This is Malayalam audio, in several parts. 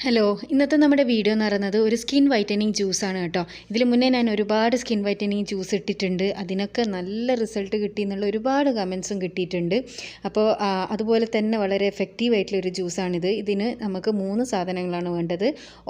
ഹലോ, ഇന്നത്തെ നമ്മുടെ വീഡിയോ എന്ന് പറയുന്നത് ഒരു സ്കിൻ വൈറ്റനിങ് ജ്യൂസാണ് കേട്ടോ. ഇതിൽ മുന്നേ ഞാൻ ഒരുപാട് സ്കിൻ വൈറ്റനിങ് ജ്യൂസ് ഇട്ടിട്ടുണ്ട്. അതിനൊക്കെ നല്ല റിസൾട്ട് കിട്ടി എന്നുള്ള ഒരുപാട് കമൻസും കിട്ടിയിട്ടുണ്ട്. അപ്പോൾ അതുപോലെ തന്നെ വളരെ എഫക്റ്റീവ് ആയിട്ടുള്ളൊരു ജ്യൂസാണിത്. ഇതിന് നമുക്ക് 3 സാധനങ്ങളാണ് വേണ്ടത്: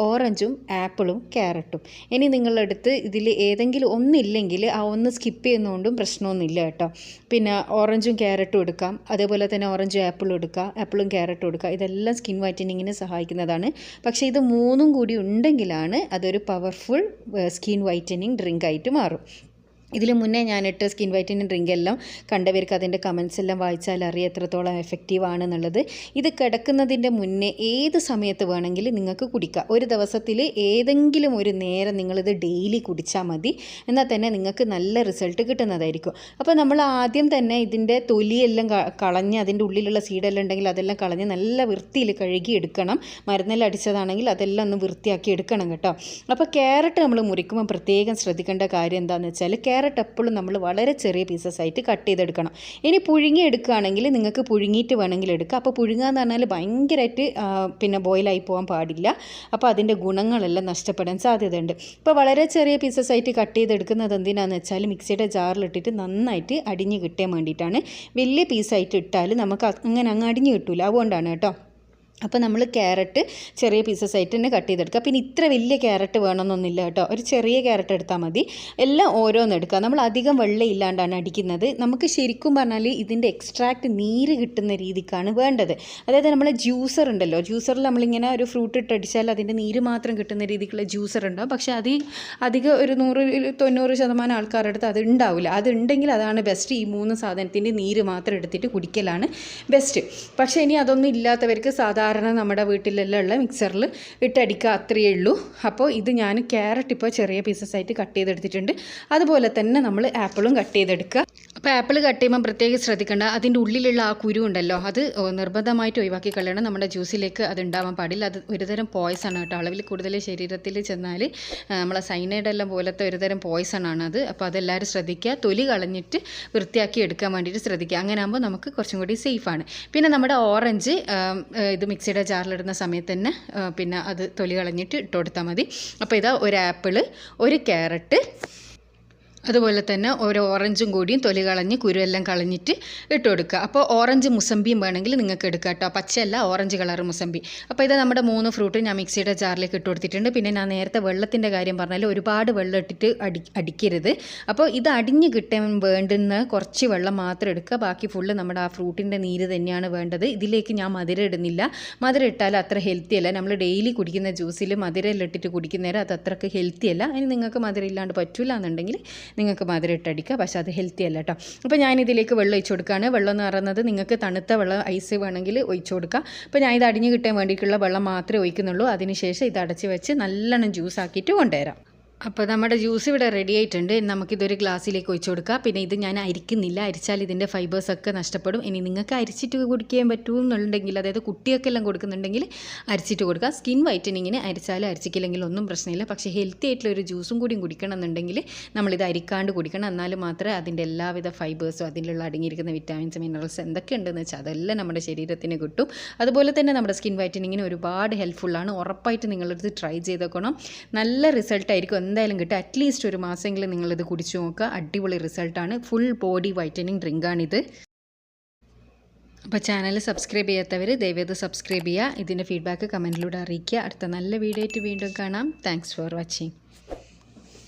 ഓറഞ്ചും ആപ്പിളും ക്യാരറ്റും. ഇനി നിങ്ങളുടെ അടുത്ത് ഇതിൽ ഏതെങ്കിലും ഒന്നില്ലെങ്കിൽ ആ ഒന്ന് സ്കിപ്പ് ചെയ്യുന്നതുകൊണ്ടും പ്രശ്നമൊന്നുമില്ല കേട്ടോ. പിന്നെ ഓറഞ്ചും ക്യാരറ്റും എടുക്കാം, അതേപോലെ തന്നെ ഓറഞ്ചും ആപ്പിളും എടുക്കാം, ആപ്പിളും ക്യാരറ്റും എടുക്കാം. ഇതെല്ലാം സ്കിൻ വൈറ്റനിങ്ങിന് സഹായിക്കുന്നതാണ്. പക്ഷേ ഇത് 3ഉം കൂടി ഉണ്ടെങ്കിലാണ് അതൊരു പവർഫുൾ സ്കിൻ വൈറ്റനിങ് ഡ്രിങ്ക് ആയിട്ട് മാറും. ഇതിൽ മുന്നേ ഞാനിട്ട് സ്കിൻ വൈറ്റനിങ് ഡ്രിങ്ക് എല്ലാം കണ്ടവർക്ക് അതിൻ്റെ കമൻസ് എല്ലാം വായിച്ചാൽ അറിയാം എത്രത്തോളം എഫക്റ്റീവ് ആണെന്നുള്ളത്. ഇത് കിടക്കുന്നതിൻ്റെ മുന്നേ ഏത് സമയത്ത് വേണമെങ്കിലും നിങ്ങൾക്ക് കുടിക്കാം. ഒരു ദിവസത്തിൽ ഏതെങ്കിലും ഒരു നേരം നിങ്ങളിത് ഡെയിലി കുടിച്ചാൽ മതി. എന്നാൽ തന്നെ നിങ്ങൾക്ക് നല്ല റിസൾട്ട് കിട്ടുന്നതായിരിക്കും. അപ്പോൾ നമ്മൾ ആദ്യം തന്നെ ഇതിൻ്റെ തൊലിയെല്ലാം കളഞ്ഞ് അതിൻ്റെ ഉള്ളിലുള്ള സീഡെല്ലാം ഉണ്ടെങ്കിൽ അതെല്ലാം കളഞ്ഞ് നല്ല വൃത്തിയിൽ കഴുകി എടുക്കണം. മരുന്നെല്ലാം അടിച്ചതാണെങ്കിൽ അതെല്ലാം ഒന്ന് വൃത്തിയാക്കി എടുക്കണം കേട്ടോ. അപ്പോൾ ക്യാരറ്റ് നമ്മൾ മുറിക്കുമ്പോൾ പ്രത്യേകം ശ്രദ്ധിക്കേണ്ട കാര്യം എന്താണെന്ന് വെച്ചാൽ ക്യാരറ്റ് എപ്പോഴും നമ്മൾ വളരെ ചെറിയ പീസസ് ആയിട്ട് കട്ട് ചെയ്തെടുക്കണം. ഇനി പുഴുങ്ങി എടുക്കുകയാണെങ്കിൽ നിങ്ങൾക്ക് പുഴുങ്ങിയിട്ട് വേണമെങ്കിൽ എടുക്കുക. അപ്പോൾ പുഴുങ്ങുക എന്ന് പറഞ്ഞാൽ ഭയങ്കരമായിട്ട് ബോയിലായി പോകാൻ പാടില്ല. അപ്പോൾ അതിൻ്റെ ഗുണങ്ങളെല്ലാം നഷ്ടപ്പെടാൻ സാധ്യതയുണ്ട്. ഇപ്പോൾ വളരെ ചെറിയ പീസസ് ആയിട്ട് കട്ട് ചെയ്തെടുക്കുന്നത് എന്തിനാണെന്ന് വെച്ചാൽ മിക്സിയുടെ ജാറിലിട്ടിട്ട് നന്നായിട്ട് അടിഞ്ഞ് കിട്ടാൻ വേണ്ടിയിട്ടാണ്. വലിയ പീസായിട്ട് ഇട്ടാൽ നമുക്ക് അങ്ങനെ അങ്ങ് അടിഞ്ഞ് കിട്ടില്ല. അതുകൊണ്ടാണ് കേട്ടോ. അപ്പോൾ നമ്മൾ ക്യാരറ്റ് ചെറിയ പീസസ് ആയിട്ട് തന്നെ കട്ട് ചെയ്തെടുക്കുക. പിന്നെ ഇത്ര വലിയ ക്യാരറ്റ് വേണമെന്നൊന്നുമില്ല കേട്ടോ. ഒരു ചെറിയ ക്യാരറ്റ് എടുത്താൽ മതി. എല്ലാം ഓരോന്ന് എടുക്കുക. നമ്മൾ അധികം വെള്ളം ഇല്ലാണ്ടാണ് അടിക്കുന്നത്. നമുക്ക് ശരിക്കും പറഞ്ഞാൽ ഇതിൻ്റെ എക്സ്ട്രാക്റ്റ് നീര് കിട്ടുന്ന രീതിക്കാണ് വേണ്ടത്. അതായത് നമ്മൾ ജ്യൂസർ ഉണ്ടല്ലോ, ജ്യൂസറിൽ നമ്മളിങ്ങനെ ഒരു ഫ്രൂട്ട് ഇട്ടടിച്ചാൽ അതിൻ്റെ നീര് മാത്രം കിട്ടുന്ന രീതിക്കുള്ള ജ്യൂസർ ഉണ്ടാവും. പക്ഷേ അധികം ഒരു 100-90% ആൾക്കാരുടെ അടുത്ത് അത് ഉണ്ടാവില്ല. അതുണ്ടെങ്കിൽ അതാണ് ബെസ്റ്റ്. ഈ 3 സാധനത്തിൻ്റെ നീര് മാത്രം എടുത്തിട്ട് കുടിക്കലാണ് ബെസ്റ്റ്. പക്ഷേ ഇനി അതൊന്നും ഇല്ലാത്തവർക്ക് സാധാരണ നമ്മുടെ വീട്ടിലെല്ലാം ഉള്ള മിക്സറിൽ ഇട്ടടിക്കുക, അത്രയേ ഉള്ളൂ. അപ്പോൾ ഇത് ഞാൻ ക്യാരറ്റ് ഇപ്പോൾ ചെറിയ പീസസ് ആയിട്ട് കട്ട് ചെയ്തെടുത്തിട്ടുണ്ട്. അതുപോലെ തന്നെ നമ്മൾ ആപ്പിളും കട്ട് ചെയ്തെടുക്കുക. അപ്പോൾ ആപ്പിൾ കട്ട് ചെയ്യുമ്പോൾ പ്രത്യേകം ശ്രദ്ധിക്കേണ്ട, അതിൻ്റെ ഉള്ളിലുള്ള ആ കുരു ഉണ്ടല്ലോ, അത് നിർബന്ധമായിട്ട് ഒഴിവാക്കി കളയണം. നമ്മുടെ ജ്യൂസിലേക്ക് അത് ഉണ്ടാവാൻ പാടില്ല. അത് ഒരുതരം പോയ്സൺ കേട്ടോ. അളവിൽ കൂടുതൽ ശരീരത്തിൽ ചെന്നാൽ നമ്മളെ സൈനൈഡെല്ലാം പോലത്തെ ഒരുതരം പോയ്സൺ ആണത്. അപ്പോൾ അതെല്ലാവരും ശ്രദ്ധിക്കുക. തൊലി കളഞ്ഞിട്ട് വൃത്തിയാക്കി എടുക്കാൻ വേണ്ടിയിട്ട് ശ്രദ്ധിക്കുക. അങ്ങനെ ആകുമ്പോൾ നമുക്ക് കുറച്ചും കൂടി സേഫാണ്. പിന്നെ നമ്മുടെ ഓറഞ്ച് ഇത് മിക്സിയുടെ ജാറിലിടുന്ന സമയത്ത് തന്നെ അത് തൊലി കളഞ്ഞിട്ട് ഇട്ട് കൊടുത്താൽ മതി. അപ്പോൾ ഇതാ ഒരു ആപ്പിള്, ഒരു ക്യാരറ്റ്, അതുപോലെ തന്നെ ഒരു ഓറഞ്ചും കൂടിയും തൊലി കളഞ്ഞ് കുരുവെല്ലാം കളഞ്ഞിട്ട് ഇട്ട് കൊടുക്കുക. അപ്പോൾ ഓറഞ്ച് മുസമ്പിയും വേണമെങ്കിൽ നിങ്ങൾക്ക് എടുക്കുക കേട്ടോ. പച്ചയല്ല, ഓറഞ്ച് കളർ മുസമ്പി. അപ്പോൾ ഇത് നമ്മുടെ 3 ഫ്രൂട്ട് ഞാൻ മിക്സിയുടെ ജാറിലേക്ക് ഇട്ട് കൊടുത്തിട്ടുണ്ട്. പിന്നെ ഞാൻ നേരത്തെ വെള്ളത്തിൻ്റെ കാര്യം പറഞ്ഞാൽ ഒരുപാട് വെള്ളം ഇട്ടിട്ട് അടിക്കരുത്. അപ്പോൾ ഇത് അടിഞ്ഞ് കിട്ടാൻ വേണ്ടുന്ന കുറച്ച് വെള്ളം മാത്രം എടുക്കുക. ബാക്കി ഫുള്ള് നമ്മുടെ ആ ഫ്രൂട്ടിൻ്റെ നീര് തന്നെയാണ് വേണ്ടത്. ഇതിലേക്ക് ഞാൻ മധുരം ഇടുന്നില്ല. മധുരം ഇട്ടാൽ അത്ര ഹെൽത്തി അല്ല. നമ്മൾ ഡെയിലി കുടിക്കുന്ന ജ്യൂസിൽ മധുരം ഇട്ടിട്ട് കുടിക്കുന്നേരം അത് അത്രക്ക് ഹെൽത്തി അല്ല. ഇനി നിങ്ങൾക്ക് മധുരം ഇല്ലാണ്ട് പറ്റില്ല എന്നുണ്ടെങ്കിൽ നിങ്ങൾക്ക് മധുരം ഇട്ടടിക്കുക. പക്ഷേ അത് ഹെൽത്തി അല്ല കേട്ടോ. അപ്പോൾ ഞാനിതിലേക്ക് വെള്ളം ഒഴിച്ചു കൊടുക്കുകയാണ്. വെള്ളം എന്ന് പറയുന്നത് നിങ്ങൾക്ക് തണുത്ത വെള്ളം, ഐസ് വേണമെങ്കിൽ ഒഴിച്ചു കൊടുക്കുക. അപ്പോൾ ഞാൻ ഇത് അടിഞ്ഞ് കിട്ടാൻ വേണ്ടിയിട്ടുള്ള വെള്ളം മാത്രമേ ഒഴിക്കുന്നുള്ളൂ. അതിനുശേഷം ഇത് അടച്ച് വെച്ച് നല്ലോണം ജ്യൂസ് ആക്കിയിട്ട് കൊണ്ടുവരാം. അപ്പോൾ നമ്മുടെ ജ്യൂസ് ഇവിടെ റെഡി ആയിട്ടുണ്ട്. നമുക്കിതൊരു ഗ്ലാസ്സിലേക്ക് ഒഴിച്ചു കൊടുക്കുക. പിന്നെ ഇത് ഞാൻ അരിക്കുന്നില്ല. അരിച്ചാൽ ഇതിൻ്റെ ഫൈബേഴ്സൊക്കെ നഷ്ടപ്പെടും. ഇനി നിങ്ങൾക്ക് അരിച്ചിട്ട് കുടിക്കാൻ പറ്റുമെന്നുണ്ടെങ്കിൽ, അതായത് കുട്ടികൾക്കെല്ലാം കൊടുക്കുന്നുണ്ടെങ്കിൽ അരിച്ചിട്ട് കൊടുക്കുക. സ്കിൻ വൈറ്റനിങ്ങിന് അരിച്ചാലും അരിച്ചിക്കില്ലെങ്കിൽ ഒന്നും പ്രശ്നമില്ല. പക്ഷേ ഹെൽത്തി ആയിട്ടുള്ള ഒരു ജ്യൂസും കൂടി കുടിക്കണം എന്നുണ്ടെങ്കിൽ നമ്മളിത് അരിക്കാണ്ട് കുടിക്കണം. എന്നാലും മാത്രമേ അതിൻ്റെ എല്ലാവിധ ഫൈബേഴ്സും അതിലുള്ള അടങ്ങിയിരിക്കുന്ന വിറ്റാമിൻസ്, മിനറൽസ് എന്തൊക്കെ ഉണ്ടെന്ന് വെച്ചാൽ അതെല്ലാം നമ്മുടെ ശരീരത്തിന് കിട്ടും. അതുപോലെ തന്നെ നമ്മുടെ സ്കിൻ വൈറ്റനിങ്ങിന് ഒരുപാട് ഹെൽപ്ഫുള്ളാണ്. ഉറപ്പായിട്ട് നിങ്ങളിത് ട്രൈ ചെയ്തേക്കണം. നല്ല റിസൾട്ടായിരിക്കും എന്തായാലും കിട്ടും. അറ്റ്ലീസ്റ്റ് ഒരു മാസമെങ്കിലും നിങ്ങളിത് കുടിച്ചു നോക്കുക. അടിപൊളി റിസൾട്ടാണ്. ഫുൾ ബോഡി വൈറ്റനിങ് ഡ്രിങ്കാണിത്. അപ്പോൾ ചാനൽ സബ്സ്ക്രൈബ് ചെയ്യാത്തവർ ദയവേത് സബ്സ്ക്രൈബ് ചെയ്യുക. ഇതിൻ്റെ ഫീഡ്ബാക്ക് കമൻറ്റിലൂടെ അറിയിക്കുക. അടുത്ത നല്ല വീഡിയോ ആയിട്ട് വീണ്ടും കാണാം. Thanks for watching.